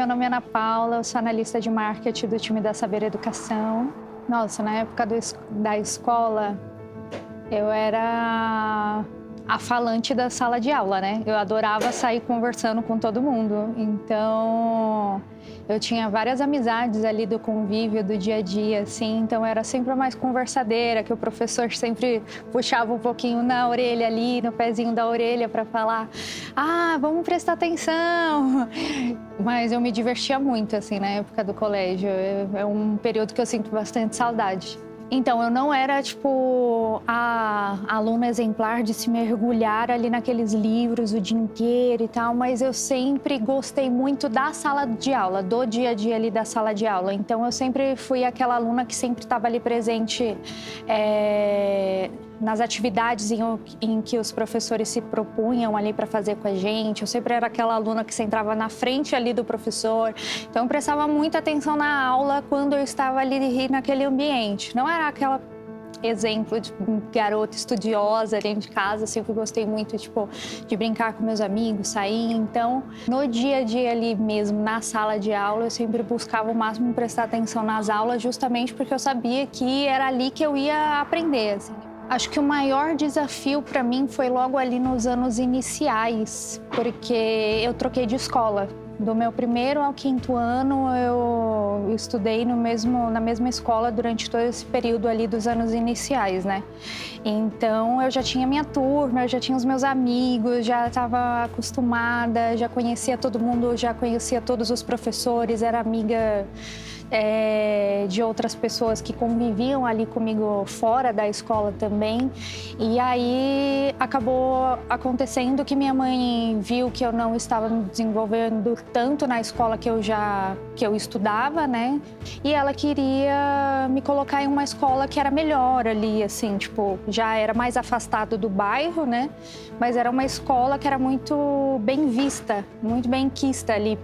meu nome é Ana Paula, eu sou analista de marketing do time da Saber Educação. Nossa, na época da escola, eu era a falante da sala de aula, né? Eu adorava sair conversando com todo mundo. Então, eu tinha várias amizades ali do convívio, do dia a dia, assim. Então, eu era sempre a mais conversadeira, que o professor sempre puxava um pouquinho na orelha ali, no pezinho da orelha para falar: ah, vamos prestar atenção. Mas eu me divertia muito, assim, na época do colégio. É um período que eu sinto bastante saudade. Então, eu não era, tipo, a aluna exemplar de se mergulhar ali naqueles livros o dia inteiro e tal, mas eu sempre gostei muito da sala de aula, do dia a dia ali da sala de aula. Então, eu sempre fui aquela aluna que sempre estava ali presente nas atividades em que os professores se propunham ali para fazer com a gente. Eu sempre era aquela aluna que sentava na frente ali do professor. Então, eu prestava muita atenção na aula quando eu estava ali naquele ambiente. Não era aquela exemplo de garota estudiosa dentro de casa. Sempre gostei muito, tipo, de brincar com meus amigos, sair. Então, no dia a dia ali mesmo, na sala de aula, eu sempre buscava o máximo prestar atenção nas aulas, justamente porque eu sabia que era ali que eu ia aprender, assim. Acho que o maior desafio para mim foi logo ali nos anos iniciais, porque eu troquei de escola. Do meu primeiro ao quinto ano, eu estudei na mesma escola durante todo esse período ali dos anos iniciais, né? Então, eu já tinha minha turma, eu já tinha os meus amigos, já estava acostumada, já conhecia todo mundo, já conhecia todos os professores, era amiga de outras pessoas que conviviam ali comigo fora da escola também. E aí acabou acontecendo que minha mãe viu que eu não estava me desenvolvendo tanto na escola que eu estudava, né? E ela queria me colocar em uma escola que era melhor ali, assim, tipo, já era mais afastado do bairro, né? Mas era uma escola que era muito bem vista, muito bem quista ali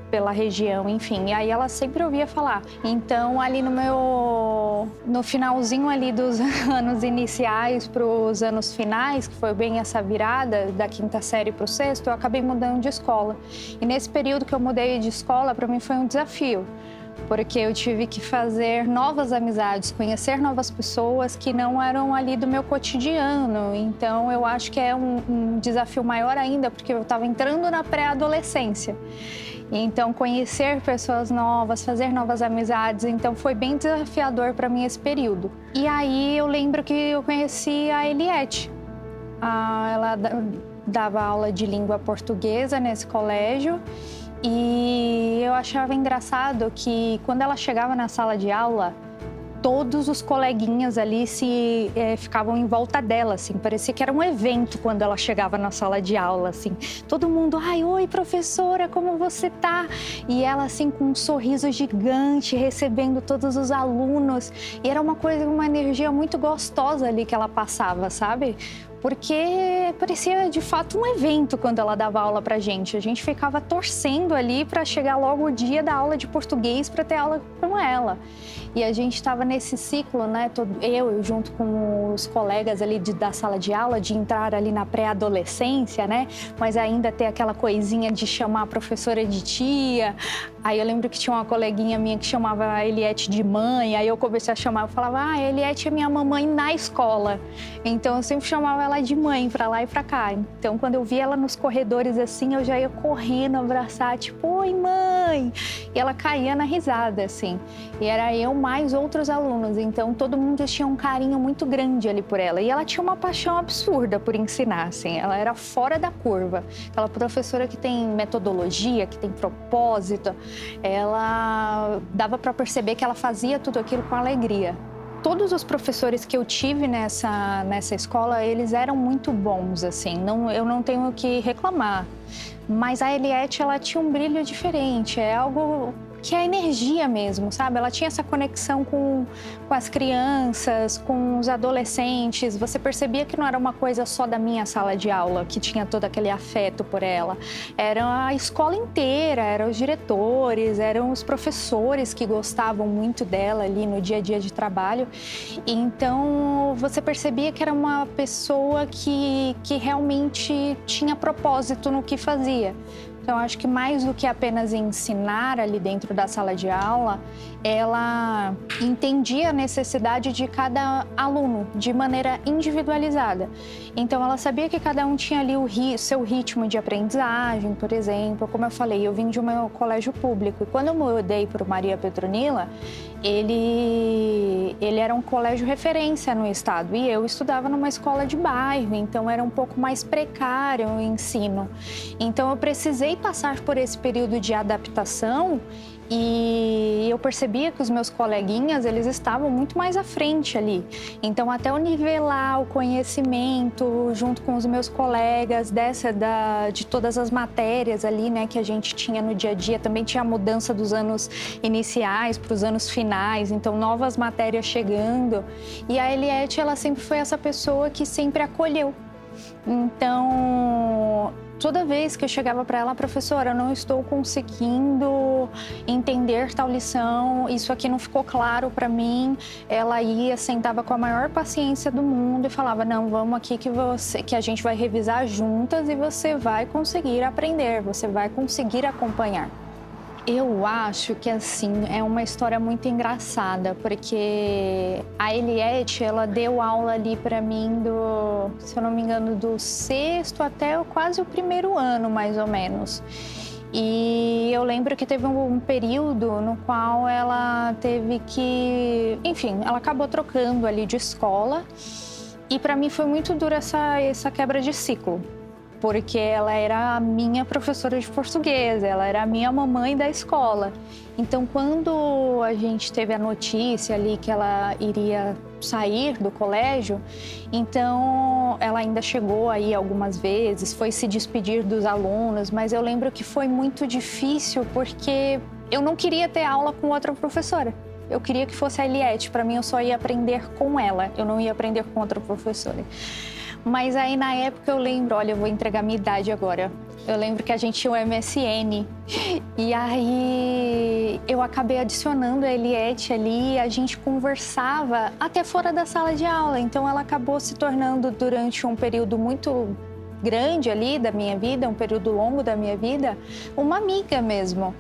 pela região, enfim. E aí ela sempre ouvia falar. Então, ali no finalzinho ali dos anos iniciais para os anos finais, que foi bem essa virada da quinta série para o sexto, eu acabei mudando de escola. E nesse período que eu mudei de escola, para mim foi um desafio, porque eu tive que fazer novas amizades, conhecer novas pessoas que não eram ali do meu cotidiano. Então, eu acho que é um desafio maior ainda, porque eu estava entrando na pré-adolescência. Então, conhecer pessoas novas, fazer novas amizades, então foi bem desafiador para mim esse período. E aí eu lembro que eu conheci a Eliette. Ela dava aula de língua portuguesa nesse colégio e eu achava engraçado que quando ela chegava na sala de aula, todos os coleguinhas ali ficavam em volta dela, assim. Parecia que era um evento quando ela chegava na sala de aula, assim. Todo mundo, ai, oi, professora, como você tá? E ela, assim, com um sorriso gigante, recebendo todos os alunos. E era uma energia muito gostosa ali que ela passava, sabe? Porque parecia, de fato, um evento quando ela dava aula pra gente. A gente ficava torcendo ali para chegar logo o dia da aula de português para ter aula com ela. E a gente estava nesse ciclo, né, eu junto com os colegas ali da sala de aula, de entrar ali na pré-adolescência, né, mas ainda ter aquela coisinha de chamar a professora de tia. Aí eu lembro que tinha uma coleguinha minha que chamava a Eliette de mãe, aí eu comecei a chamar, eu falava, a Eliette é minha mamãe na escola. Então eu sempre chamava ela de mãe, pra lá e pra cá. Então quando eu via ela nos corredores assim, eu já ia correndo abraçar, tipo, oi mãe! E ela caía na risada, assim. E era eu mais outros alunos, então todo mundo tinha um carinho muito grande ali por ela. E ela tinha uma paixão absurda por ensinar, assim. Ela era fora da curva. Aquela professora que tem metodologia, que tem propósito. Ela dava para perceber que ela fazia tudo aquilo com alegria. Todos os professores que eu tive nessa escola, eles eram muito bons, assim. Eu não tenho o que reclamar. Mas a Eliette, ela tinha um brilho diferente. É algo que é energia mesmo, sabe? Ela tinha essa conexão com as crianças, com os adolescentes. Você percebia que não era uma coisa só da minha sala de aula, que tinha todo aquele afeto por ela. Era a escola inteira, eram os diretores, eram os professores que gostavam muito dela ali no dia a dia de trabalho. Então, você percebia que era uma pessoa que realmente tinha propósito no que fazia. Então, acho que mais do que apenas ensinar ali dentro da sala de aula, ela entendia a necessidade de cada aluno de maneira individualizada. Então, ela sabia que cada um tinha ali o seu ritmo de aprendizagem, por exemplo. Como eu falei, eu vim de um colégio público e quando eu mudei para o Maria Petronila, ele era um colégio referência no estado e eu estudava numa escola de bairro, então era um pouco mais precário o ensino. Então, eu precisei passar por esse período de adaptação e eu percebia que os meus coleguinhas, eles estavam muito mais à frente ali. Então, até eu nivelar o conhecimento junto com os meus colegas de todas as matérias ali, né, que a gente tinha no dia a dia. Também tinha a mudança dos anos iniciais para os anos finais, então novas matérias chegando. E a Eliette, ela sempre foi essa pessoa que sempre acolheu. Então, toda vez que eu chegava para ela, professora, eu não estou conseguindo entender tal lição, isso aqui não ficou claro para mim. Ela ia, sentava com a maior paciência do mundo e falava, não, vamos aqui que a gente vai revisar juntas e você vai conseguir aprender, você vai conseguir acompanhar. Eu acho que, assim, é uma história muito engraçada, porque a Eliette, ela deu aula ali para mim se eu não me engano, do 6º até quase o 1º ano, mais ou menos. E eu lembro que teve um período no qual ela teve que... Enfim, ela acabou trocando ali de escola e para mim foi muito dura essa quebra de ciclo. Porque ela era a minha professora de português, ela era a minha mamãe da escola. Então, quando a gente teve a notícia ali que ela iria sair do colégio, então ela ainda chegou aí algumas vezes, foi se despedir dos alunos, mas eu lembro que foi muito difícil porque eu não queria ter aula com outra professora. Eu queria que fosse a Eliette, para mim eu só ia aprender com ela, eu não ia aprender com outra professora. Mas aí, na época, eu lembro... Olha, eu vou entregar minha idade agora. Eu lembro que a gente tinha o MSN. E aí, eu acabei adicionando a Eliette ali. A gente conversava até fora da sala de aula. Então, ela acabou se tornando, durante um período muito grande ali da minha vida, um período longo da minha vida, uma amiga mesmo.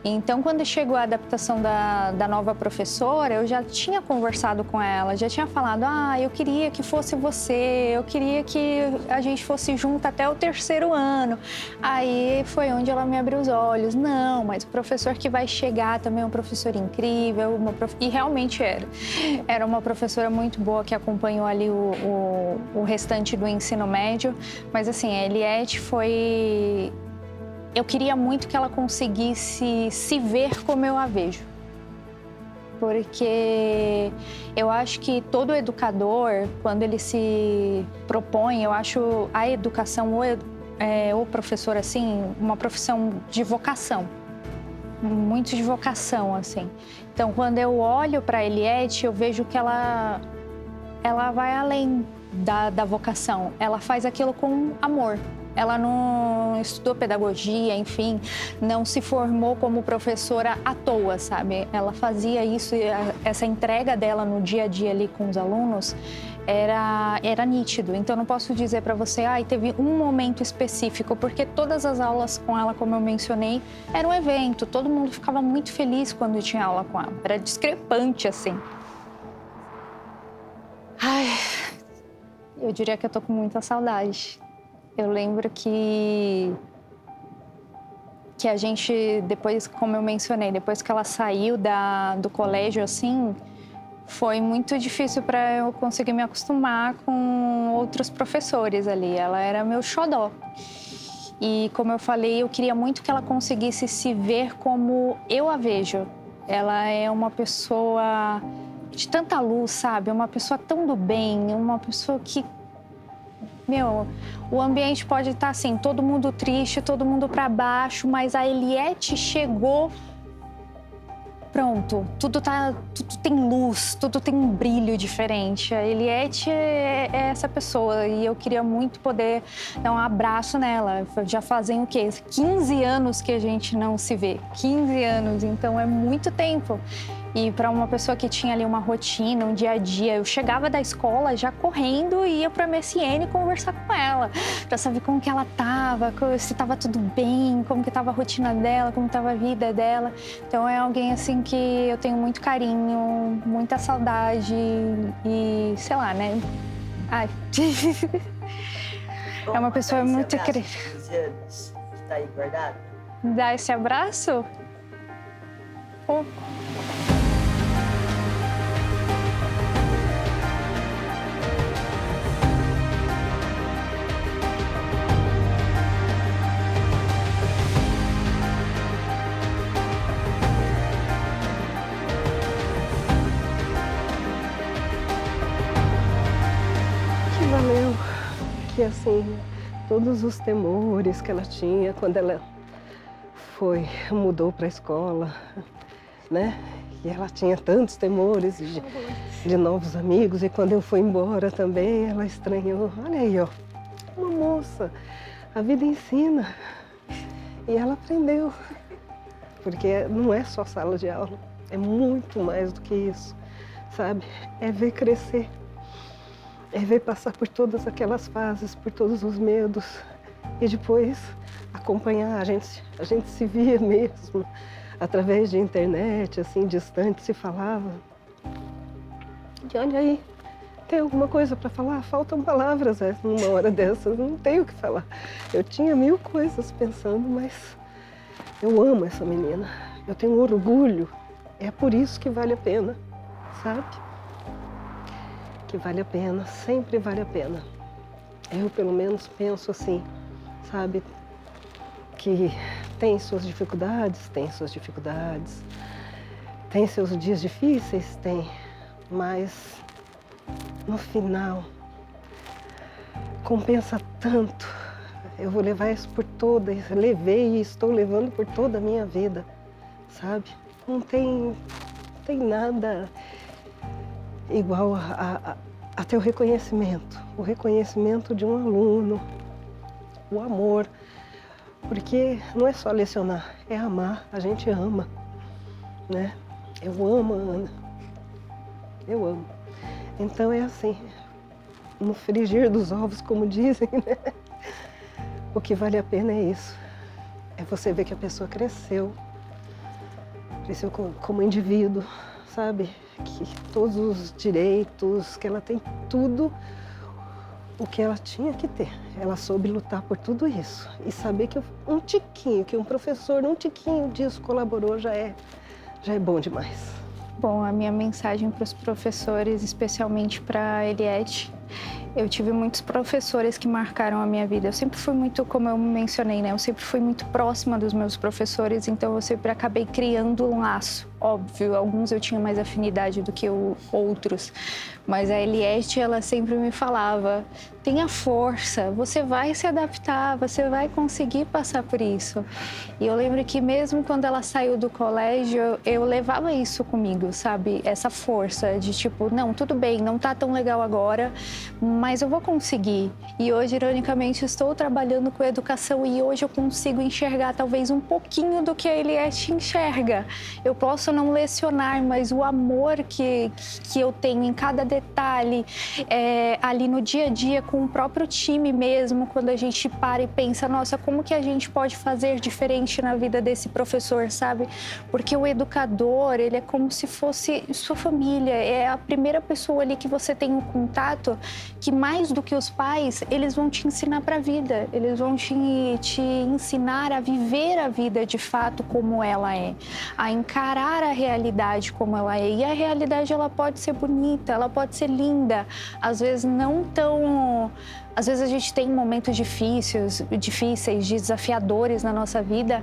Então, quando chegou a adaptação da nova professora, eu já tinha conversado com ela, já tinha falado, eu queria que fosse você, eu queria que a gente fosse junto até o 3º ano. Aí foi onde ela me abriu os olhos. Não, mas o professor que vai chegar também é um professor incrível, e realmente era. Era uma professora muito boa que acompanhou ali o restante do ensino médio, mas assim, a Eliette foi... Eu queria muito que ela conseguisse se ver como eu a vejo. Porque eu acho que todo educador, quando ele se propõe, eu acho a educação ou professor, assim, uma profissão de vocação. Muito de vocação, assim. Então, quando eu olho para a Eliette, eu vejo que ela vai além da vocação. Ela faz aquilo com amor. Ela não estudou pedagogia, enfim, não se formou como professora à toa, sabe? Ela fazia isso, essa entrega dela no dia a dia ali com os alunos era nítido. Então, não posso dizer para você, teve um momento específico, porque todas as aulas com ela, como eu mencionei, era um evento. Todo mundo ficava muito feliz quando tinha aula com ela. Era discrepante, assim. Eu diria que eu tô com muita saudade. Eu lembro que a gente, depois, como eu mencionei, depois que ela saiu do colégio, assim, foi muito difícil para eu conseguir me acostumar com outros professores ali. Ela era meu xodó. E, como eu falei, eu queria muito que ela conseguisse se ver como eu a vejo. Ela é uma pessoa de tanta luz, sabe? Uma pessoa tão do bem, uma pessoa que... o ambiente pode estar assim, todo mundo triste, todo mundo para baixo, mas a Eliette chegou, pronto, tudo tem luz, tudo tem um brilho diferente. A Eliette é essa pessoa e eu queria muito poder dar um abraço nela. Já fazem o quê? 15 anos que a gente não se vê, 15 anos, então é muito tempo. E para uma pessoa que tinha ali uma rotina, um dia a dia, eu chegava da escola já correndo e ia para a MSN conversar com ela, para saber como que ela estava, se estava tudo bem, como que estava a rotina dela, como estava a vida dela. Então é alguém assim que eu tenho muito carinho, muita saudade e sei lá, né? Ai. É uma pessoa muito querida. Está aí guardado? Dá esse abraço? Oh. Que valeu, que assim, todos os temores que ela tinha quando ela mudou para a escola, né? E ela tinha tantos temores de novos amigos, e quando eu fui embora também, ela estranhou. Olha aí, ó, uma moça, a vida ensina. E ela aprendeu, porque não é só sala de aula, é muito mais do que isso, sabe? É ver crescer, é ver passar por todas aquelas fases, por todos os medos, e depois acompanhar. A gente se via mesmo, através de internet, assim, distante, se falava. E olha aí, tem alguma coisa para falar? Faltam palavras numa hora dessas, não tenho o que falar. Eu tinha 1000 coisas pensando, mas eu amo essa menina, eu tenho orgulho, é por isso que vale a pena, sabe? Que vale a pena, sempre vale a pena. Eu, pelo menos, penso assim, sabe? Que tem suas dificuldades, tem seus dias difíceis, tem, mas no final compensa tanto. Eu vou levar isso por toda, levei e estou levando por toda a minha vida, sabe? Não tem nada igual a ter o reconhecimento de um aluno, o amor, porque não é só lecionar, é amar, a gente ama, né? Eu amo a Ana, eu amo. Então é assim, no frigir dos ovos, como dizem, né? O que vale a pena é isso, é você ver que a pessoa cresceu como indivíduo, sabe? Que todos os direitos, que ela tem tudo o que ela tinha que ter. Ela soube lutar por tudo isso e saber que que um professor, um tiquinho disso colaborou já é bom demais. Bom, a minha mensagem para os professores, especialmente para a Eliette, eu tive muitos professores que marcaram a minha vida. Eu sempre fui muito, como eu mencionei, né? Eu sempre fui muito próxima dos meus professores, então eu sempre acabei criando um laço. Óbvio, alguns eu tinha mais afinidade do que outros, mas a Eliette, ela sempre me falava: tenha força, você vai se adaptar, você vai conseguir passar por isso. E eu lembro que mesmo quando ela saiu do colégio, eu levava isso comigo, sabe? Essa força de tipo, não, tudo bem, não tá tão legal agora, mas eu vou conseguir. E hoje, ironicamente, estou trabalhando com educação e hoje eu consigo enxergar talvez um pouquinho do que a Eliette enxerga. Eu posso não lecionar, mas o amor que eu tenho em cada detalhe, ali no dia a dia com o próprio time mesmo, quando a gente para e pensa, nossa, como que a gente pode fazer diferente na vida desse professor, sabe? Porque o educador, ele é como se fosse sua família, é a primeira pessoa ali que você tem um contato, que mais do que os pais, eles vão te ensinar para a vida, eles vão te ensinar a viver a vida de fato como ela é, a encarar a realidade como ela é. E a realidade, ela pode ser bonita, ela pode ser linda, às vezes não tão... Às vezes a gente tem momentos difíceis, desafiadores na nossa vida,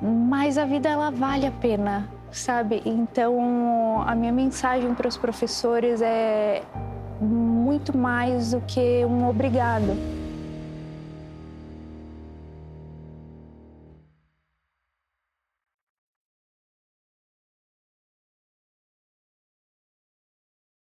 mas a vida, ela vale a pena, sabe? Então, a minha mensagem para os professores é muito mais do que um obrigado.